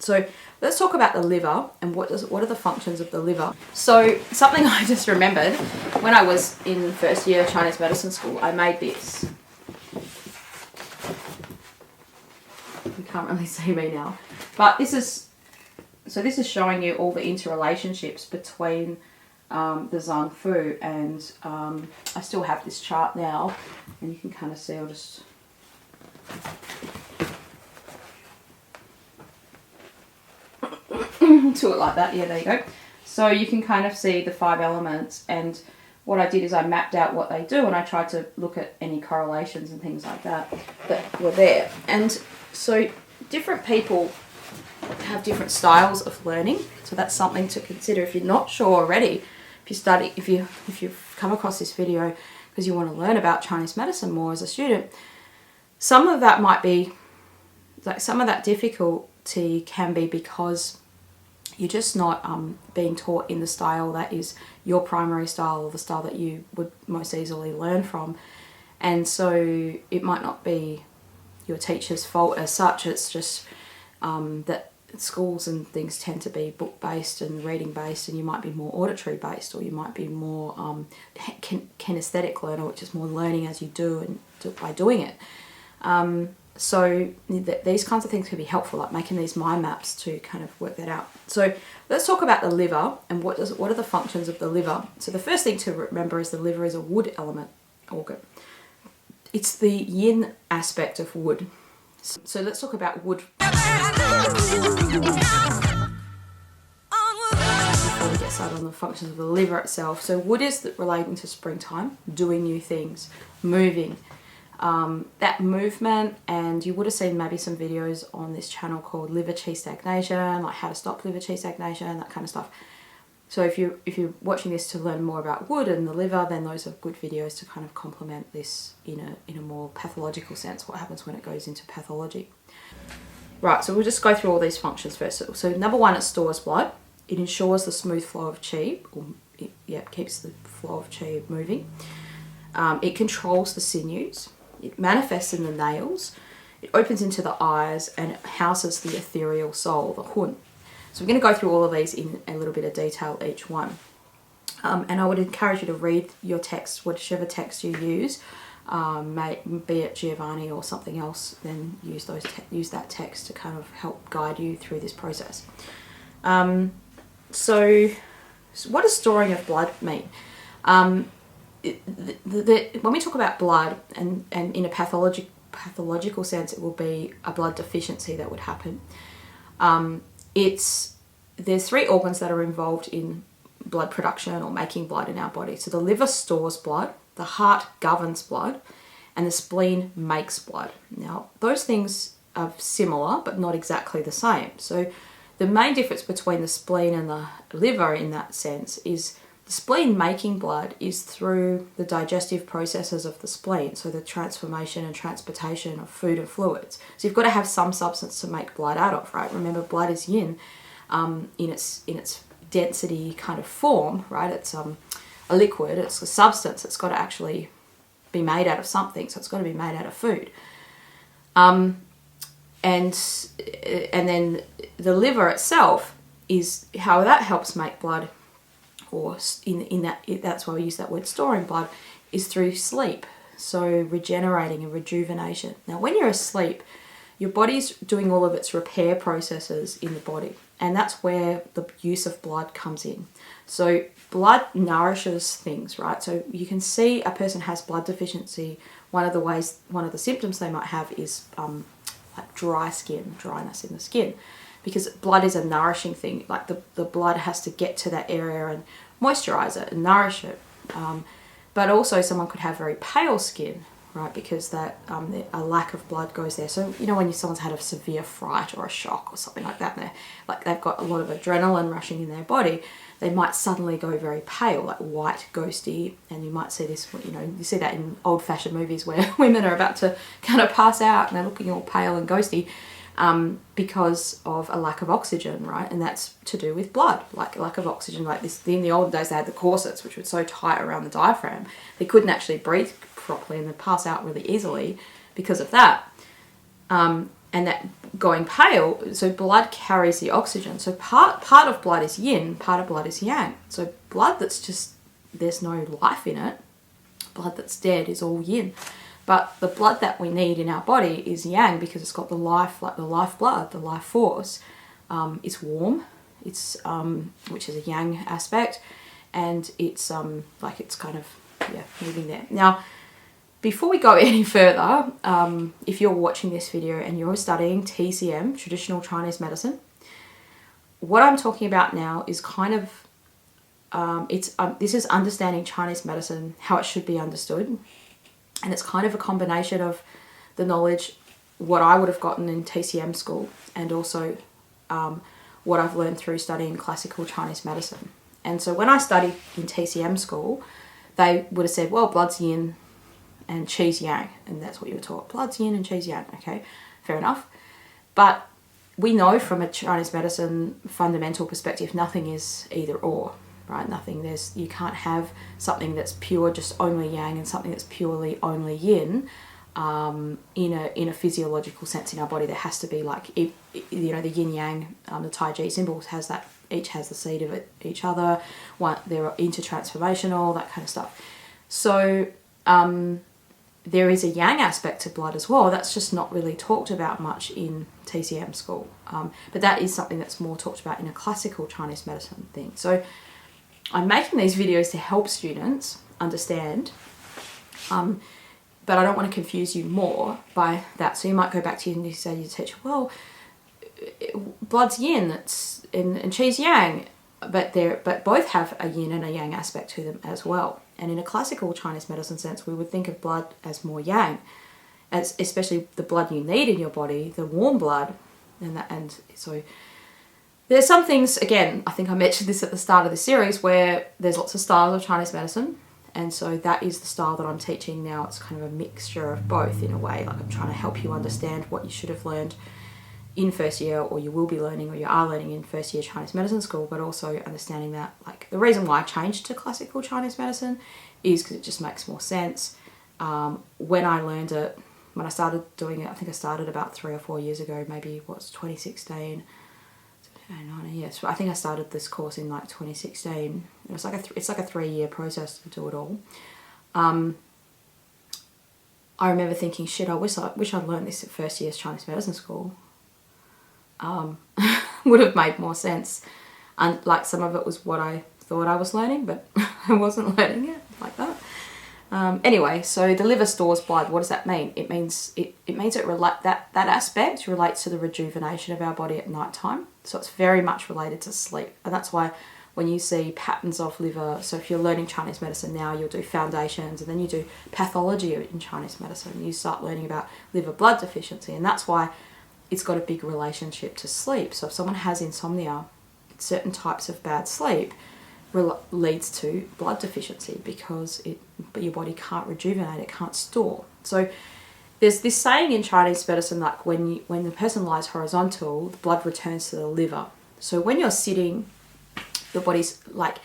So let's talk about the liver and what are the functions of the liver. So something I just remembered, when I was in first year Chinese medicine school, I made this. You can't really see me now. But this is showing you all the interrelationships between the Zang Fu, and I still have this chart now, and you can kind of see, I'll just do it like that. Yeah, there you go. So you can kind of see the 5 elements, and what I did is I mapped out what they do, and I tried to look at any correlations and things like that were there. And so different people have different styles of learning, so that's something to consider if you're not sure already. If you've come across this video because you want to learn about Chinese medicine more as a student, some of that might be like, some of that difficulty can be because you're just not being taught in the style that is your primary style, or the style that you would most easily learn from. And so it might not be your teacher's fault as such. It's just that schools and things tend to be book-based and reading-based, and you might be more auditory-based, or you might be more kinesthetic learner, which is more learning as you do and by doing it. So these kinds of things can be helpful, like making these mind maps to kind of work that out. So let's talk about the liver and what are the functions of the liver. So the first thing to remember is the liver is a wood element organ. It's the yin aspect of wood. So let's talk about wood. Before we get started on the functions of the liver itself. So wood is relating to springtime, doing new things, moving. That movement, and you would have seen maybe some videos on this channel called liver qi stagnation, like how to stop liver qi stagnation, that kind of stuff. So if you're watching this to learn more about wood and the liver, then those are good videos to kind of complement this in a more pathological sense, what happens when it goes into pathology. Right, so we'll just go through all these functions first. So number 1, it stores blood. It ensures the smooth flow of qi, it keeps the flow of qi moving. It controls the sinews. It manifests in the nails. It opens into the eyes, and it houses the ethereal soul, the hun. So we're going to go through all of these in a little bit of detail, each one. And I would encourage you to read your text, whichever text you use, be it Giovanni or something else, then use that text to kind of help guide you through this process. So what does storing of blood mean? When we talk about blood, and in a pathological sense, it will be a blood deficiency that would happen. There's 3 organs that are involved in blood production or making blood in our body. So the liver stores blood, the heart governs blood, and the spleen makes blood. Now, those things are similar, but not exactly the same. So the main difference between the spleen and the liver in that sense is the spleen making blood is through the digestive processes of the spleen, so the transformation and transportation of food and fluids. So you've got to have some substance to make blood out of, right? Remember, blood is yin in its density kind of form, right? It's a liquid, it's a substance. It's got to actually be made out of something, so it's got to be made out of food. And then the liver itself is how that helps make blood, or that's why we use that word storing blood, is through sleep. So regenerating and rejuvenation. Now, when you're asleep, your body's doing all of its repair processes in the body, and that's where the use of blood comes in. So blood nourishes things, right? So you can see a person has blood deficiency. One of the symptoms they might have is like dry skin, dryness in the skin, because blood is a nourishing thing. Like the blood has to get to that area and moisturize it and nourish it. But also someone could have very pale skin, right? Because that a lack of blood goes there. So when someone's had a severe fright or a shock or something like that, and they've got a lot of adrenaline rushing in their body, they might suddenly go very pale, like white, ghosty. And you might see this, you see that in old-fashioned movies where women are about to kind of pass out and they're looking all pale and ghosty. Because of a lack of oxygen, right? And that's to do with blood, like lack of oxygen. Like this, in the old days, they had the corsets, which were so tight around the diaphragm, they couldn't actually breathe properly, and they'd pass out really easily because of that. And and that going pale, so blood carries the oxygen. So part of blood is yin, part of blood is yang. So blood that's just, there's no life in it, blood that's dead is all yin. But the blood that we need in our body is yang, because it's got the life, like the life blood, the life force. It's warm, it's which is a yang aspect, and it's like it's kind of, yeah, moving there. Now, before we go any further, if you're watching this video and you're studying TCM, Traditional Chinese Medicine, what I'm talking about now is kind of, this is understanding Chinese medicine, how it should be understood. And it's kind of a combination of the knowledge, what I would have gotten in TCM school, and also what I've learned through studying classical Chinese medicine. And so when I studied in TCM school, they would have said, well, blood's yin and chi's yang, and that's what you were taught. Blood's yin and chi's yang. Okay, fair enough. But we know from a Chinese medicine fundamental perspective, nothing is either or, right? Nothing, you can't have something that's pure just only yang and something that's purely only yin in a physiological sense in our body. There has to be, like, the yin yang, the Tai Chi symbols has that, each has the seed of each other, they're intertransformational, that kind of stuff. So there is a yang aspect to blood as well. That's just not really talked about much in TCM school. But that is something that's more talked about in a classical Chinese medicine thing. So I'm making these videos to help students understand, but I don't want to confuse you more by that. So you might go back to you say to your teacher, well, blood's yin and chi's yang, but both have a yin and a yang aspect to them as well. And in a classical Chinese medicine sense, we would think of blood as more yang, as especially the blood you need in your body, the warm blood, and so there's some things, again, I think I mentioned this at the start of the series, where there's lots of styles of Chinese medicine, and so that is the style that I'm teaching now. It's kind of a mixture of both in a way. Like, I'm trying to help you understand what you should have learned in first year, or you will be learning, or you are learning in first year Chinese medicine school, but also understanding that, like, the reason why I changed to classical Chinese medicine is because it just makes more sense. When I learned it, when I started doing it, I think I started about 3 or 4 years ago, maybe it was 2016. Yes, I think I started this course in like 2016. It was like it's like a 3-year process to do it all. I remember thinking, shit, I wish I'd learned this at first year's Chinese medicine school. Would have made more sense. And like, some of it was what I thought I was learning, but I wasn't learning it like that. Anyway, so the liver stores blood. What does that mean? It means that aspect relates to the rejuvenation of our body at night time. So it's very much related to sleep, and that's why when you see patterns of liver, so if you're learning Chinese medicine now, you'll do foundations, and then you do pathology in Chinese medicine. You start learning about liver blood deficiency, and that's why it's got a big relationship to sleep. So if someone has insomnia, certain types of bad sleep leads to blood deficiency, because your body can't rejuvenate, it can't store. So there's this saying in Chinese medicine, like when the person lies horizontal, the blood returns to the liver. So when you're sitting, the body's like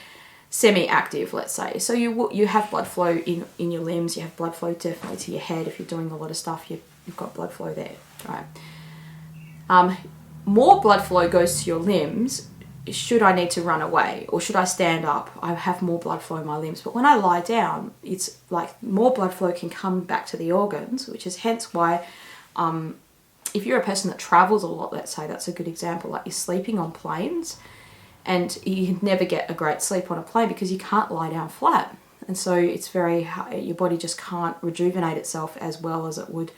semi-active, let's say. So you have blood flow in your limbs, you have blood flow definitely to your head. If you're doing a lot of stuff, you've got blood flow there, right? More blood flow goes to your limbs should I need to run away, or should I stand up. I have more blood flow in my limbs. But when I lie down, it's like more blood flow can come back to the organs, which is hence why if you're a person that travels a lot, let's say, that's a good example. Like, you're sleeping on planes, and you can never get a great sleep on a plane because you can't lie down flat. And so it's very hard, your body just can't rejuvenate itself as well as it would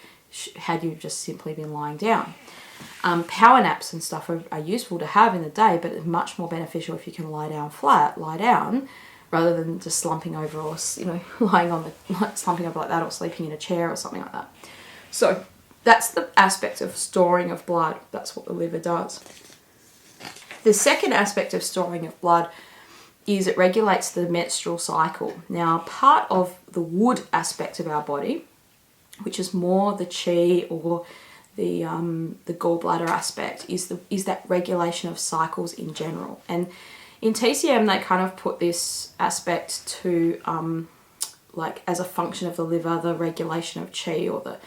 had you just simply been lying down. Power naps and stuff are useful to have in the day, but it's much more beneficial if you can lie down flat, rather than just slumping over, or slumping over like that, or sleeping in a chair or something like that. So that's the aspect of storing of blood. That's what the liver does. The second aspect of storing of blood is it regulates the menstrual cycle. Now, part of the wood aspect of our body, which is more the chi or the gallbladder aspect, is that regulation of cycles in general. And in TCM, they kind of put this aspect to like as a function of the liver, the regulation of qi, or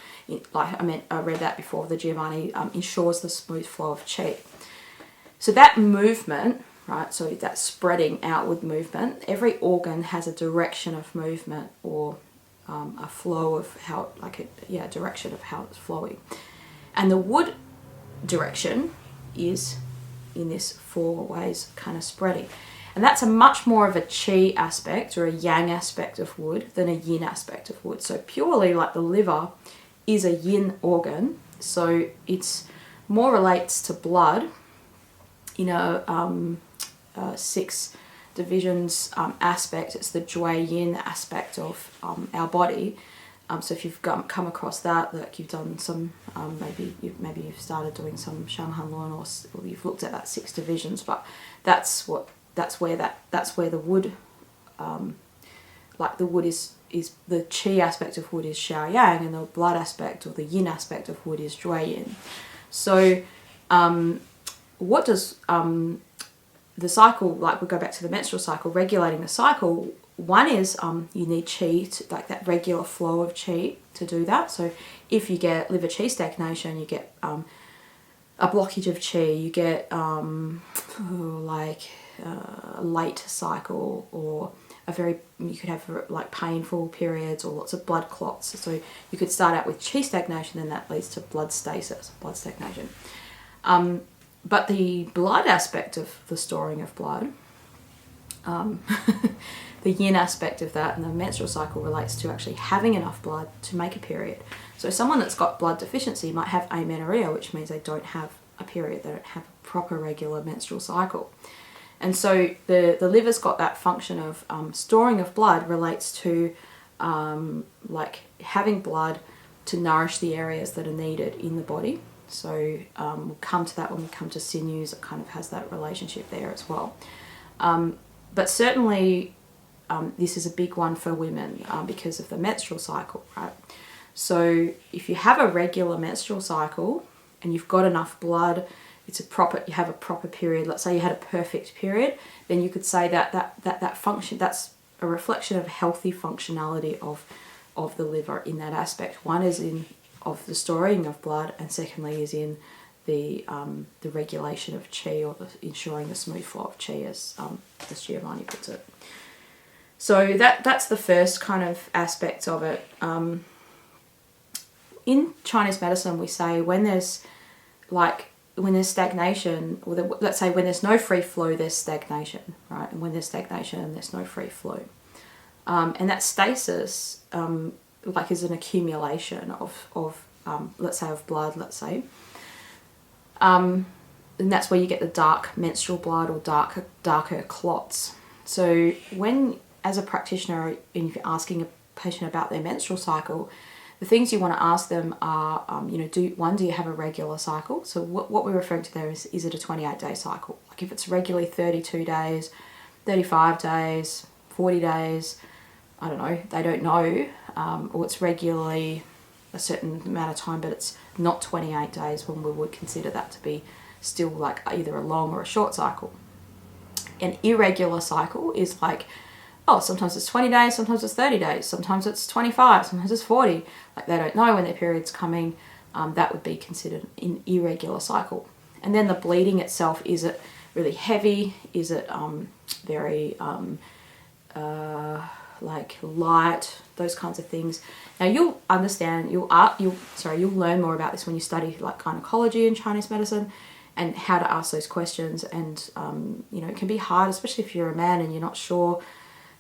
I read that before, the Giovanni ensures the smooth flow of qi. So that movement, right, so that spreading outward movement, every organ has a direction of movement, or a flow of how, direction of how it's flowing. And the wood direction is in this 4 ways kind of spreading. And that's a much more of a qi aspect or a yang aspect of wood than a yin aspect of wood. So purely like the liver is a yin organ, so it's more relates to blood, 6 divisions aspect. It's the Jui Yin aspect of our body. So if you've come across that, like you've done some, maybe you've started doing some Shanghanlun, or you've looked at that 6 divisions. But that's where the wood, the wood is the qi aspect of wood is Xiao Yang, and the blood aspect or the yin aspect of wood is Jui Yin. So what does the cycle, like we go back to the menstrual cycle, regulating the cycle, one is you need qi, like that regular flow of qi to do that. So if you get liver qi stagnation, you get a blockage of qi, you get a late cycle, or you could have like painful periods or lots of blood clots. So you could start out with qi stagnation, then that leads to blood stasis, blood stagnation. But the blood aspect of the storing of blood, the yin aspect of that, and the menstrual cycle relates to actually having enough blood to make a period. So someone that's got blood deficiency might have amenorrhea, which means they don't have a period, they don't have a proper regular menstrual cycle. And so the liver's got that function of storing of blood relates to like having blood to nourish the areas that are needed in the body. So we'll come to that when we come to sinews. It kind of has that relationship there as well. But certainly this is a big one for women because of the menstrual cycle, right? So if you have a regular menstrual cycle and you've got enough blood, you have a proper period, let's say you had a perfect period, then you could say that function, that's a reflection of healthy functionality of the liver in that aspect. One is of the storing of blood, and secondly is in the regulation of qi, or ensuring the smooth flow of qi, as Giovanni puts it. So that's the first kind of aspect of it. In Chinese medicine, we say when there's stagnation, or let's say when there's no free flow, there's stagnation, right? And when there's stagnation, there's no free flow. And that stasis, is an accumulation of let's say of blood, let's say. And that's where you get the dark menstrual blood or darker clots. So when, as a practitioner, if you're asking a patient about their menstrual cycle, the things you want to ask them are, do you have a regular cycle? So what we're referring to there is it a 28-day cycle? Like if it's regularly 32 days, 35 days, 40 days, I don't know, they don't know, or it's regularly a certain amount of time, but it's not 28 days, when we would consider that to be still like either a long or a short cycle. An irregular cycle is like, sometimes it's 20 days, sometimes it's 30 days, sometimes it's 25, sometimes it's 40. Like they don't know when their period's coming. That would be considered an irregular cycle. And then the bleeding itself, is it really heavy? Is it very light? Those kinds of things. Now you'll understand, you'll learn more about this when you study like gynecology and Chinese medicine, and how to ask those questions. And it can be hard, especially if you're a man and you're not sure,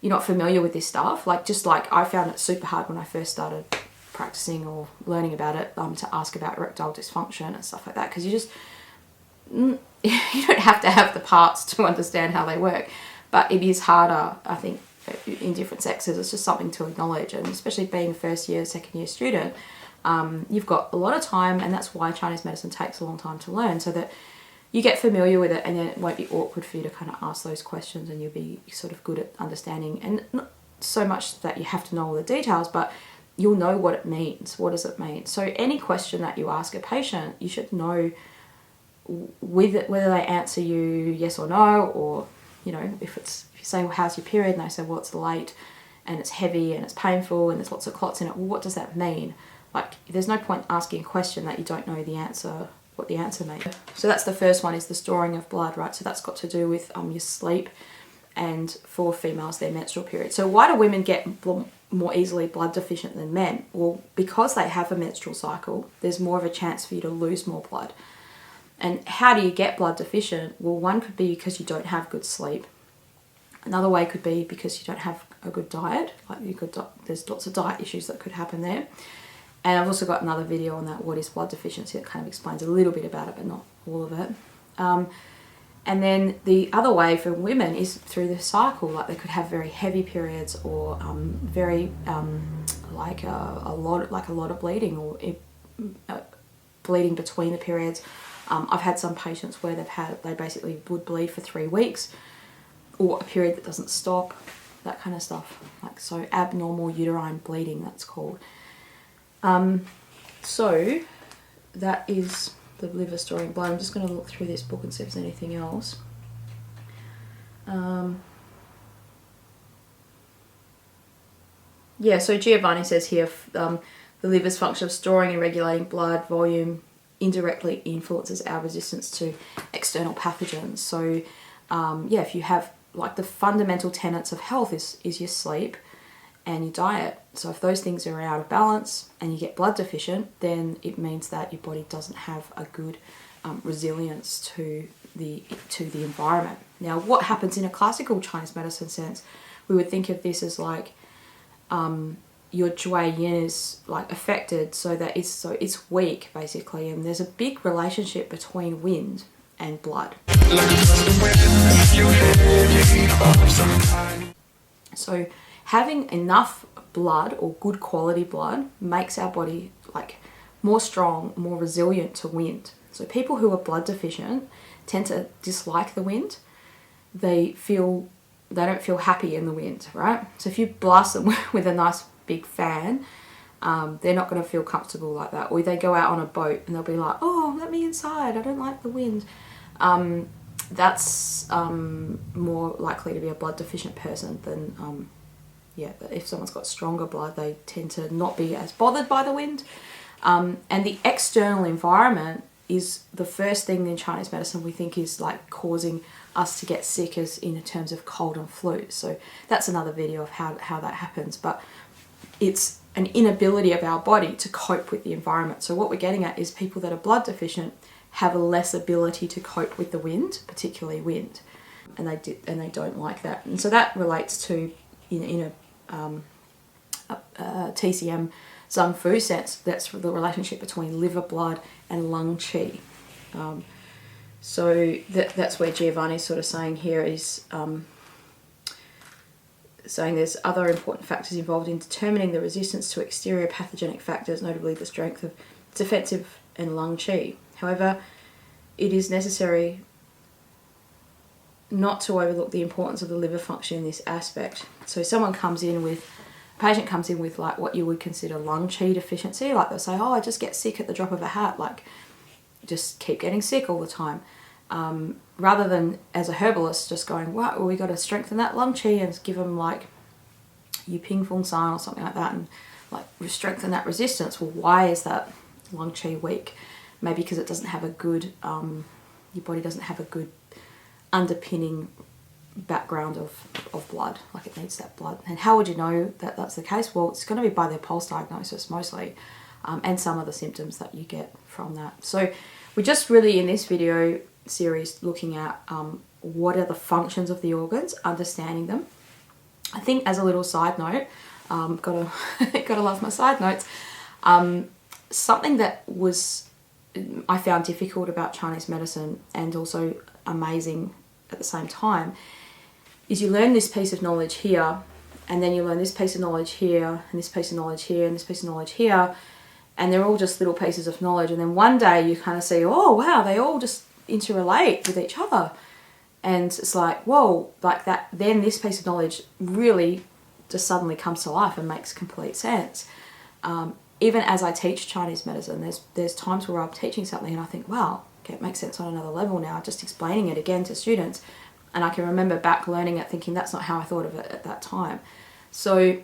you're not familiar with this stuff. Just like I found it super hard when I first started practicing or learning about it, to ask about erectile dysfunction and stuff like that, because you don't have to have the parts to understand how they work. But it is harder, I think, in different sexes. It's just something to acknowledge, and especially being a first year, second year student, you've got a lot of time, and that's why Chinese medicine takes a long time to learn, so that you get familiar with it, and then it won't be awkward for you to kind of ask those questions, and you'll be sort of good at understanding, and not so much that you have to know all the details, but you'll know what it means. What does it mean? So any question that you ask a patient, you should know whether they answer you yes or no, or if you say, well, how's your period? And they say, well, it's late. and it's heavy and it's painful and there's lots of clots in it. Well, what does that mean? Like, there's no point asking a question that you don't know the answer, what the answer means. So that's the first one, is the storing of blood, right? So that's got to do with your sleep, and for females, their menstrual period. So why do women get more easily blood deficient than men? Well, because they have a menstrual cycle, there's more of a chance for you to lose more blood. And how do you get blood deficient? Well, one could be because you don't have good sleep. Another way could be because you don't have a good diet. Like there's lots of diet issues that could happen there. And I've also got another video on that, what is blood deficiency, that kind of explains a little bit about it, but not all of it. And then the other way for women is through the cycle. Like, they could have very heavy periods, or like a lot of bleeding, or bleeding between the periods. I've had some patients where they basically would bleed for 3 weeks, or a period that doesn't stop, that kind of stuff. Like, so abnormal uterine bleeding, that's called. So that is the liver storing blood. I'm just going to look through this book and see if there's anything else. Yeah, so Giovanni says here, the liver's function of storing and regulating blood volume indirectly influences our resistance to external pathogens. So yeah, if you have, like, the fundamental tenets of health is your sleep and your diet. So if those things are out of balance and you get blood deficient, then it means that your body doesn't have a good resilience to the environment. Now, what happens in a classical Chinese medicine sense, we would think of this as like your Zhui Yin is like affected, so it's weak basically, and there's a big relationship between wind and blood. So having enough blood, or good quality blood, makes our body like more strong, more resilient to wind. So people who are blood deficient tend to dislike the wind. They don't feel happy in the wind, right? So if you blast them with a nice big fan, they're not going to feel comfortable like that. Or they go out on a boat and they'll be like, oh, let me inside, I don't like the wind. That's more likely to be a blood deficient person than yeah, if someone's got stronger blood, they tend to not be as bothered by the wind. And the external environment is the first thing in Chinese medicine we think is like causing us to get sick, as in terms of cold and flu. So that's another video of how that happens. But it's an inability of our body to cope with the environment. So what we're getting at is people that are blood deficient have a less ability to cope with the wind, particularly wind, and they don't like that. And so that relates to in a TCM Zang Fu sense. That's the relationship between liver blood and lung qi. So that's where Giovanni's sort of saying here is saying there's other important factors involved in determining the resistance to exterior pathogenic factors, notably the strength of defensive and lung qi. However, it is necessary not to overlook the importance of the liver function in this aspect. So a patient comes in with like what you would consider lung qi deficiency, like they'll say, oh, I just get sick at the drop of a hat, like just keep getting sick all the time. Rather than, as a herbalist, just going, well, we got to strengthen that lung qi and give them like Yu Ping Feng San or something like that, and like strengthen that resistance. Well, why is that lung qi weak? Maybe because it doesn't have a good, your body doesn't have a good underpinning background of blood, like it needs that blood. And how would you know that that's the case? Well, it's going to be by their pulse diagnosis mostly, and some of the symptoms that you get from that. So we're just really in this video series looking at what are the functions of the organs, understanding them. I think as a little side note, gotta love my side notes, something that I found difficult about Chinese medicine, and also amazing at the same time, is you learn this piece of knowledge here, and then you learn this piece of knowledge here, and this piece of knowledge here, and this piece of knowledge here, and they're all just little pieces of knowledge, and then one day you kind of see, oh wow, they all just interrelate with each other, and it's like, whoa, like that, then this piece of knowledge really just suddenly comes to life and makes complete sense. Even as I teach Chinese medicine, there's times where I'm teaching something and I think, wow, okay, it makes sense on another level now, just explaining it again to students. And I can remember back learning it thinking that's not how I thought of it at that time. So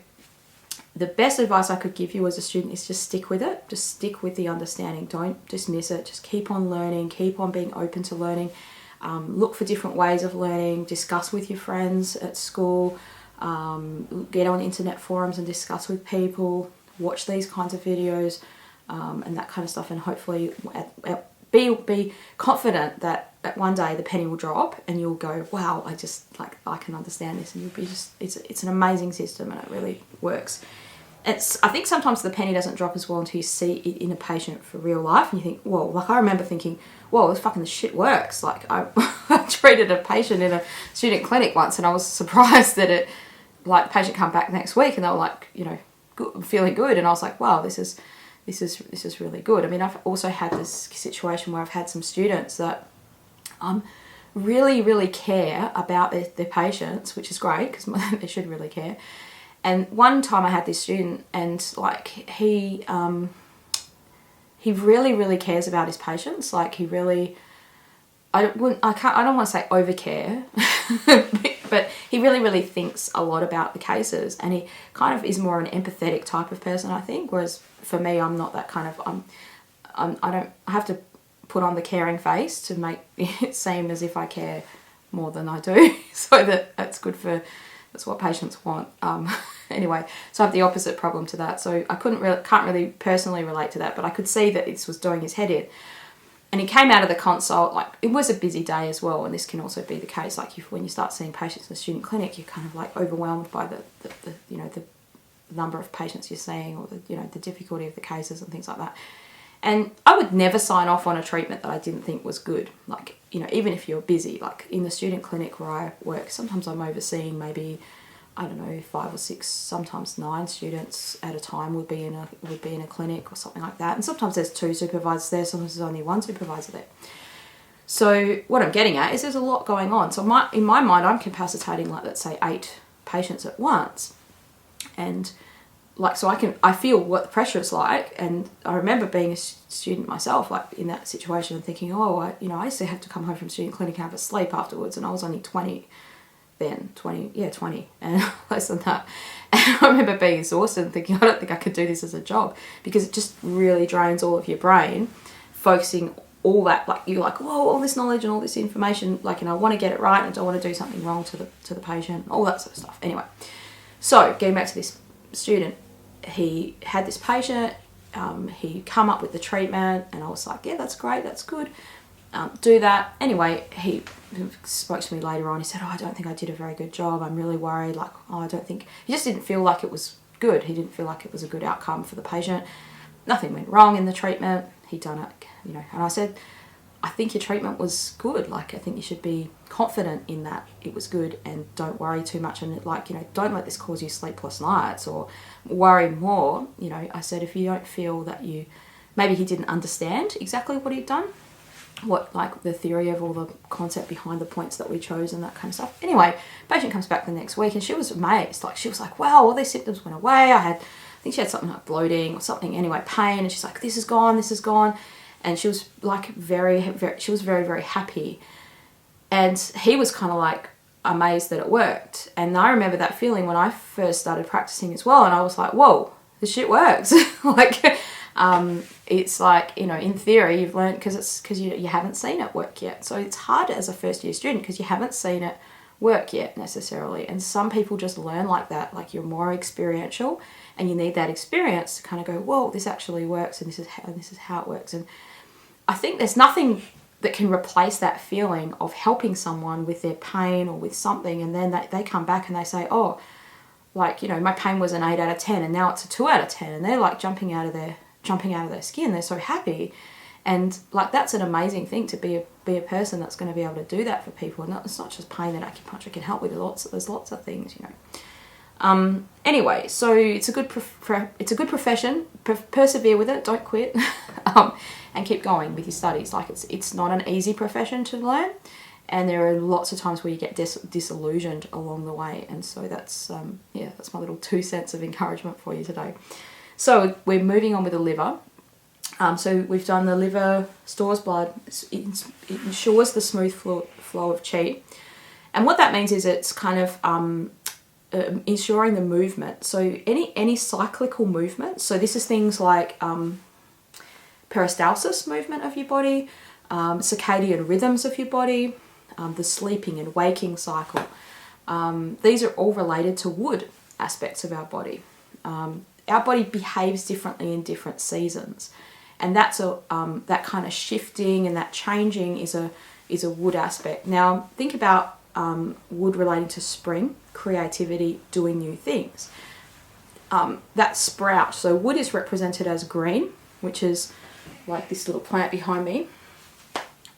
the best advice I could give you as a student is just stick with it. Just stick with the understanding. Don't dismiss it. Just keep on learning. Keep on being open to learning. Look for different ways of learning. Discuss with your friends at school. Get on internet forums and discuss with people. Watch these kinds of videos and that kind of stuff. And hopefully be confident that one day the penny will drop and you'll go, wow, I can understand this. And you'll be it's an amazing system and it really works. I think sometimes the penny doesn't drop as well until you see it in a patient for real life and you think, whoa, like I remember thinking, whoa, this shit works. Like I treated a patient in a student clinic once and I was surprised that the patient come back next week and they were like, good, feeling good. And I was like, wow, this is really good. I mean, I've also had this situation where I've had some students that really, really care about their patients, which is great because they should really care. And one time I had this student and he really, really cares about his patients. Like he really, I don't want to say overcare, but he really, really thinks a lot about the cases and he kind of is more an empathetic type of person, I think. Whereas for me, I'm not that kind of, I have to put on the caring face to make it seem as if I care more than I do. So that's what patients want. Anyway, so I have the opposite problem to that. So I can't really personally relate to that, but I could see that this was doing his head in. And he came out of the consult, it was a busy day as well, and this can also be the case. When you start seeing patients in a student clinic, you're kind of overwhelmed by the number of patients you're seeing, or the difficulty of the cases and things like that. And I would never sign off on a treatment that I didn't think was good. Even if you're busy, in the student clinic where I work, sometimes I'm overseeing maybe, 5 or 6, sometimes 9 students at a time would be in a clinic or something like that. And sometimes there's 2 supervisors there, sometimes there's only 1 supervisor there. So what I'm getting at is there's a lot going on. So in my mind, I'm capacitating let's say 8 patients at once. And so I feel what the pressure is like. And I remember being a student myself, in that situation and thinking, I used to have to come home from student clinic and have a sleep afterwards. And I was only 20 then, 20 and less than that. And I remember being exhausted and thinking, I don't think I could do this as a job, because it just really drains all of your brain, focusing all that, you're whoa, all this knowledge and all this information, and I want to get it right and I don't want to do something wrong to the patient, all that sort of stuff. Anyway, so getting back to this student, he had this patient, he come up with the treatment and I was like, yeah, that's great, that's good. Do that. Anyway, he spoke to me later on. He said, I don't think I did a very good job. I'm really worried. I don't think... He just didn't feel like it was good. He didn't feel like it was a good outcome for the patient. Nothing went wrong in the treatment. He'd done it, And I said, I think your treatment was good. I think you should be confident in that it was good and don't worry too much. And don't let this cause you sleepless nights or worry more. I said, if you don't feel that maybe he didn't understand exactly what he'd done, the theory of all the concept behind the points that we chose and that kind of stuff. Anyway, patient comes back the next week and she was amazed. She was like, wow, all these symptoms went away. I think she had something like bloating or something. Anyway, pain. And she's like, this is gone, this is gone. And she was very, very happy. And he was kind of amazed that it worked. And I remember that feeling when I first started practicing as well. And I was like, whoa, this shit works. It's in theory you've learned because you haven't seen it work yet. So it's hard as a first year student because you haven't seen it work yet necessarily. And some people just learn like that, you're more experiential and you need that experience to kind of go, whoa, this actually works and this is how it works. And I think there's nothing that can replace that feeling of helping someone with their pain or with something, and then they come back and they say, oh, my pain was an 8 out of 10 and now it's a 2 out of 10, and they're jumping out of their skin. They're so happy. And that's an amazing thing to be a person that's going to be able to do that for people. And it's not just pain that acupuncture can help with. There's lots of things, Anyway, so it's a good profession. Persevere with it. Don't quit, and keep going with your studies. It's not an easy profession to learn, and there are lots of times where you get disillusioned along the way. And so that's my little 2 cents of encouragement for you today. So we're moving on with the liver. So we've done the liver, stores blood, it ensures the smooth flow of qi. And what that means is it's kind of ensuring the movement. So any cyclical movement. So this is things like peristalsis movement of your body, circadian rhythms of your body, the sleeping and waking cycle. These are all related to wood aspects of our body. Our body behaves differently in different seasons, and that's that kind of shifting and that changing is a wood aspect. Now think about wood relating to spring, creativity, doing new things. That sprout. So wood is represented as green, which is like this little plant behind me.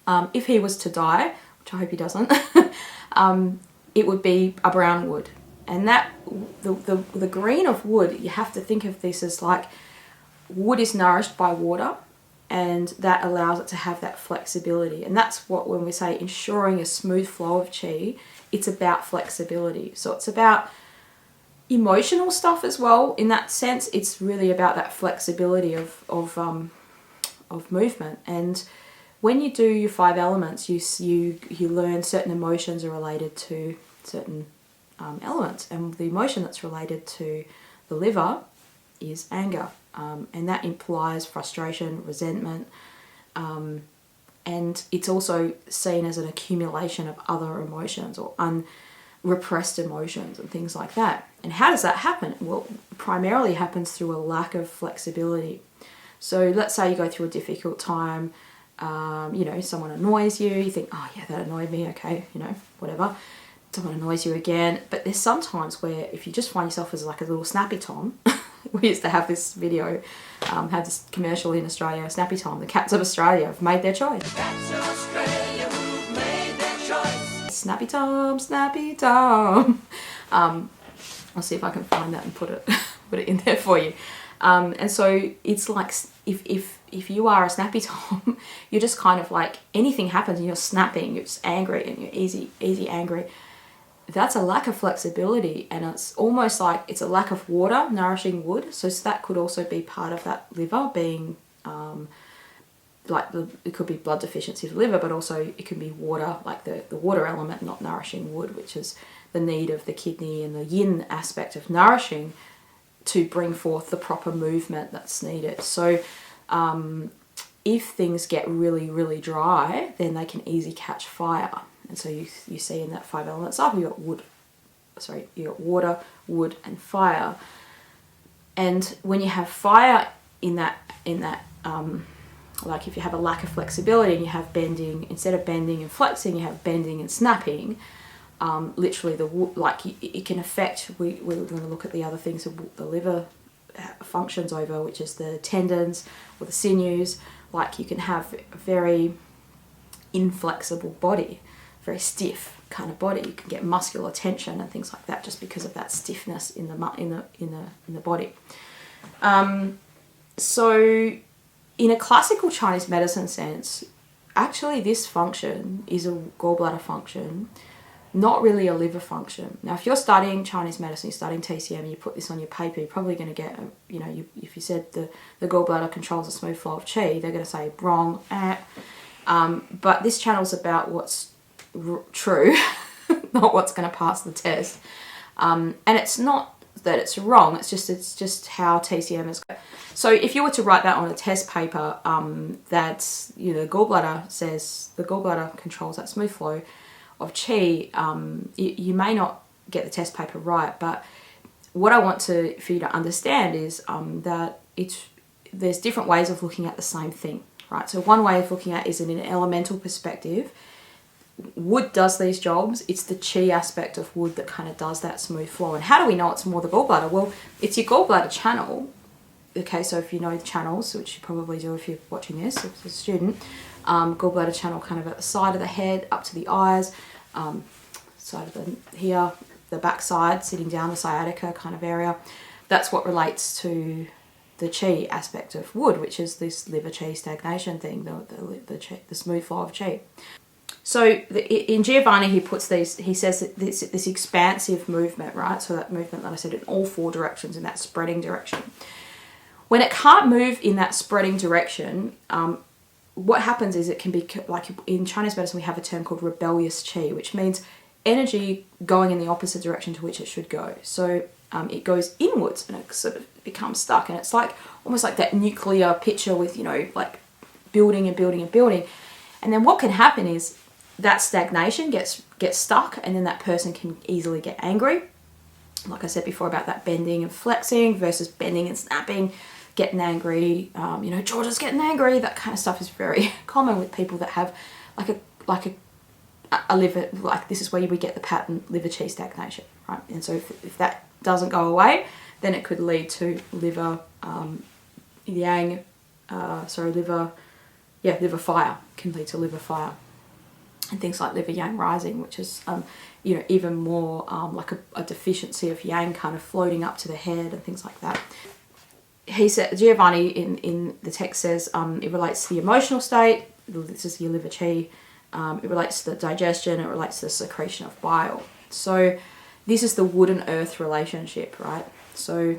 If he was to die, which I hope he doesn't, it would be a brown wood. And that the green of wood, you have to think of this as like wood is nourished by water, and that allows it to have that flexibility. And that's what, when we say ensuring a smooth flow of qi, it's about flexibility. So it's about emotional stuff as well. In that sense, it's really about that flexibility of movement. And when you do your 5 elements, you learn certain emotions are related to certain elements, and the emotion that's related to the liver is anger, and that implies frustration, resentment, and it's also seen as an accumulation of other emotions or unrepressed emotions and things like that. And how does that happen? Well, primarily happens through a lack of flexibility. So let's say you go through a difficult time, someone annoys you, you think, oh yeah, that annoyed me, okay, whatever. Someone annoys you again. But there's sometimes where if you just find yourself as like a little snappy Tom, we used to have this video, had this commercial in Australia, Snappy Tom, the cats of Australia have made their choice. Cats of Australia who've made their choice. Snappy Tom, Snappy Tom. I'll see if I can find that and put it in there for you. And so it's like if you are a snappy Tom, you're just kind of like anything happens and you're snapping, you're just angry and you're easy angry. That's a lack of flexibility, and it's almost like it's a lack of water nourishing wood. So that could also be part of that liver being it could be blood deficiency of the liver, but also it can be water, like the water element not nourishing wood, which is the need of the kidney and the yin aspect of nourishing to bring forth the proper movement that's needed. So if things get really, really dry, then they can easily catch fire. And so you see in that 5 elements up, you got water, wood, and fire. And when you have fire in that, like if you have a lack of flexibility and you have bending, instead of bending and flexing, you have bending and snapping. Literally it can affect, we're going to look at the other things that the liver functions over, which is the tendons or the sinews. Like you can have a very inflexible body, very stiff kind of body. You can get muscular tension and things like that just because of that stiffness in the body. So in a classical Chinese medicine sense, actually this function is a gallbladder function, not really a liver function. Now, if you're studying Chinese medicine, you're studying TCM, you put this on your paper, you're probably going to get, if you said the gallbladder controls a smooth flow of qi, they're going to say wrong. But this channel's about what's true, not what's going to pass the test. And it's not that it's wrong, it's just how TCM is. So if you were to write that on a test paper, that the gallbladder says the gallbladder controls that smooth flow of qi, you may not get the test paper right, but what I want for you to understand is that there's different ways of looking at the same thing, right? So one way of looking at it is in an elemental perspective. Wood does these jobs. It's the qi aspect of wood that kind of does that smooth flow. And how do we know it's more the gallbladder? Well, it's your gallbladder channel. Okay, so if you know the channels, which you probably do if you're watching this as a student, gallbladder channel kind of at the side of the head, up to the eyes, side of the back side, sitting down the sciatica kind of area. That's what relates to the qi aspect of wood, which is this liver qi stagnation thing, the smooth flow of qi. So in Giovanni, he says that this expansive movement, right? So that movement that I said in all 4 directions, in that spreading direction. When it can't move in that spreading direction, what happens is it can be, like in Chinese medicine, we have a term called rebellious qi, which means energy going in the opposite direction to which it should go. So it goes inwards and it sort of becomes stuck. And it's like almost like that nuclear picture with, you know, like building and building and building. And then what can happen is that stagnation gets stuck, and then that person can easily get angry. Like I said before about that bending and flexing versus bending and snapping, getting angry, you know, Georgia's getting angry. That kind of stuff is very common with people that have like a liver, like this is where we get the pattern liver qi stagnation, right? And so if that doesn't go away, then it could lead to liver liver fire, can lead to liver fire. And things like liver yang rising, which is, you know, even more like a deficiency of yang kind of floating up to the head and things like that. He said, Giovanni in the text says it relates to the emotional state. This is your liver qi. It relates to the digestion. It relates to the secretion of bile. So this is the wood and earth relationship, right? So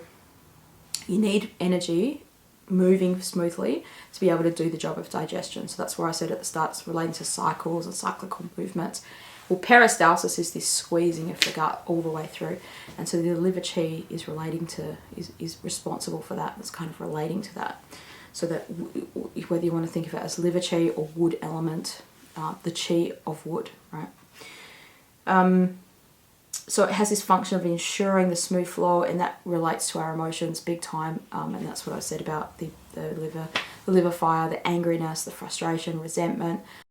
you need energy moving smoothly to be able to do the job of digestion. So that's where I said at the start, it's relating to cycles and cyclical movements. Well, peristalsis is this squeezing of the gut all the way through. And so the liver qi is relating to, is responsible for that. It's kind of relating to that. So that whether you want to think of it as liver qi or wood element, the qi of wood, right? So it has this function of ensuring the smooth flow, and that relates to our emotions big time. And that's what I said about the liver fire, the angriness, the frustration, resentment.